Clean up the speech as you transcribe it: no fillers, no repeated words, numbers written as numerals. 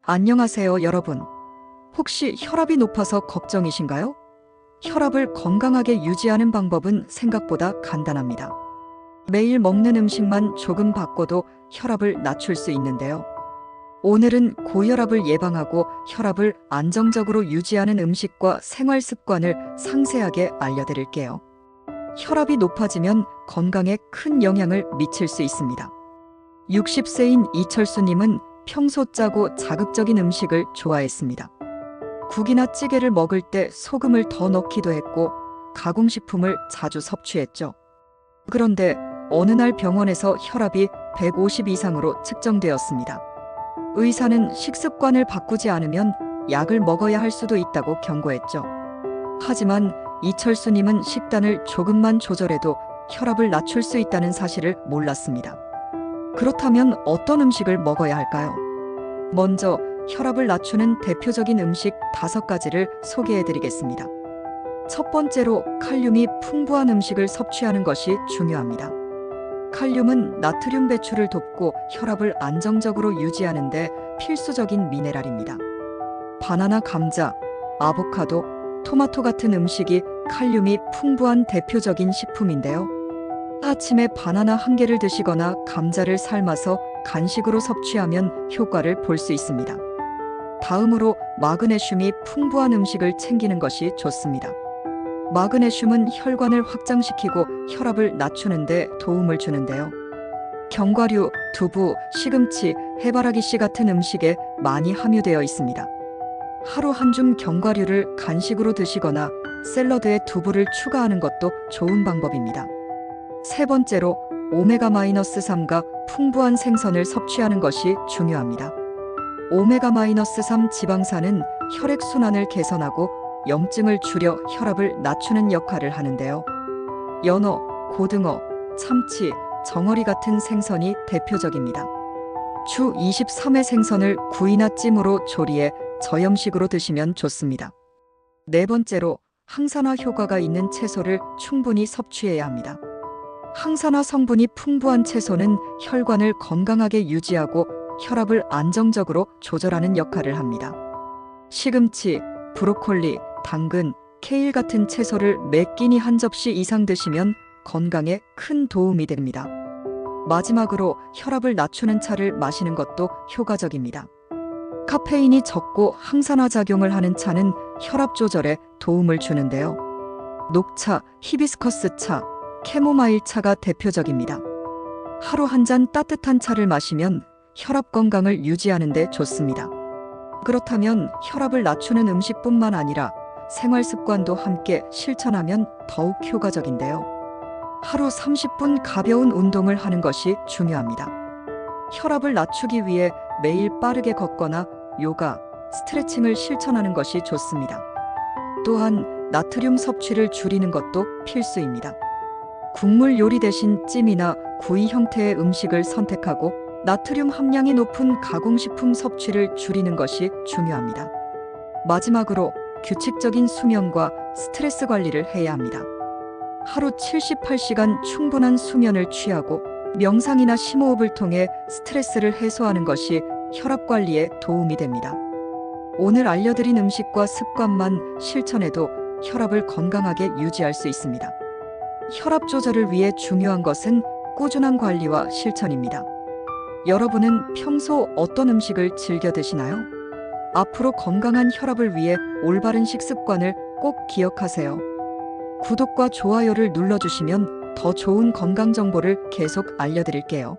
안녕하세요, 여러분. 혹시 혈압이 높아서 걱정이신가요? 혈압을 건강하게 유지하는 방법은 생각보다 간단합니다. 매일 먹는 음식만 조금 바꿔도 혈압을 낮출 수 있는데요. 오늘은 고혈압을 예방하고 혈압을 안정적으로 유지하는 음식과 생활 습관을 상세하게 알려드릴게요. 혈압이 높아지면 건강에 큰 영향을 미칠 수 있습니다. 60세인 이철수님은 평소 짜고 자극적인 음식을 좋아했습니다. 국이나 찌개를 먹을 때 소금을 더 넣기도 했고 가공식품을 자주 섭취했죠. 그런데 어느 날 병원에서 혈압이 150 이상으로 측정되었습니다. 의사는 식습관을 바꾸지 않으면 약을 먹어야 할 수도 있다고 경고했죠. 하지만 이철수님은 식단을 조금만 조절해도 혈압을 낮출 수 있다는 사실을 몰랐습니다. 그렇다면 어떤 음식을 먹어야 할까요? 먼저 혈압을 낮추는 대표적인 음식 5가지를 소개해 드리겠습니다. 첫 번째로 칼륨이 풍부한 음식을 섭취하는 것이 중요합니다. 칼륨은 나트륨 배출을 돕고 혈압을 안정적으로 유지하는 데 필수적인 미네랄입니다. 바나나, 감자, 아보카도, 토마토 같은 음식이 칼륨이 풍부한 대표적인 식품인데요. 아침에 바나나 1개를 드시거나 감자를 삶아서 간식으로 섭취하면 효과를 볼 수 있습니다. 다음으로 마그네슘이 풍부한 음식을 챙기는 것이 좋습니다. 마그네슘은 혈관을 확장시키고 혈압을 낮추는 데 도움을 주는데요. 견과류, 두부, 시금치, 해바라기 씨 같은 음식에 많이 함유되어 있습니다. 하루 한 줌 견과류를 간식으로 드시거나 샐러드에 두부를 추가하는 것도 좋은 방법입니다. 세 번째로 오메가-3가 풍부한 생선을 섭취하는 것이 중요합니다. 오메가-3 지방산은 혈액순환을 개선하고 염증을 줄여 혈압을 낮추는 역할을 하는데요. 연어, 고등어, 참치, 정어리 같은 생선이 대표적입니다. 주 23회 생선을 구이나 찜으로 조리해 저염식으로 드시면 좋습니다. 네 번째로 항산화 효과가 있는 채소를 충분히 섭취해야 합니다. 항산화 성분이 풍부한 채소는 혈관을 건강하게 유지하고 혈압을 안정적으로 조절하는 역할을 합니다. 시금치, 브로콜리, 당근, 케일 같은 채소를 매 끼니 한 접시 이상 드시면 건강에 큰 도움이 됩니다. 마지막으로 혈압을 낮추는 차를 마시는 것도 효과적입니다. 카페인이 적고 항산화 작용을 하는 차는 혈압 조절에 도움을 주는데요. 녹차, 히비스커스 차, 캐모마일 차가 대표적입니다. 하루 한 잔 따뜻한 차를 마시면 혈압 건강을 유지하는 데 좋습니다. 그렇다면 혈압을 낮추는 음식뿐만 아니라 생활 습관도 함께 실천하면 더욱 효과적인데요. 하루 30분 가벼운 운동을 하는 것이 중요합니다. 혈압을 낮추기 위해 매일 빠르게 걷거나 요가, 스트레칭을 실천하는 것이 좋습니다. 또한 나트륨 섭취를 줄이는 것도 필수입니다. 국물 요리 대신 찜이나 구이 형태의 음식을 선택하고 나트륨 함량이 높은 가공식품 섭취를 줄이는 것이 중요합니다. 마지막으로 규칙적인 수면과 스트레스 관리를 해야 합니다. 하루 78시간 충분한 수면을 취하고 명상이나 심호흡을 통해 스트레스를 해소하는 것이 혈압 관리에 도움이 됩니다. 오늘 알려드린 음식과 습관만 실천해도 혈압을 건강하게 유지할 수 있습니다. 혈압 조절을 위해 중요한 것은 꾸준한 관리와 실천입니다. 여러분은 평소 어떤 음식을 즐겨 드시나요? 앞으로 건강한 혈압을 위해 올바른 식습관을 꼭 기억하세요. 구독과 좋아요를 눌러주시면 더 좋은 건강 정보를 계속 알려드릴게요.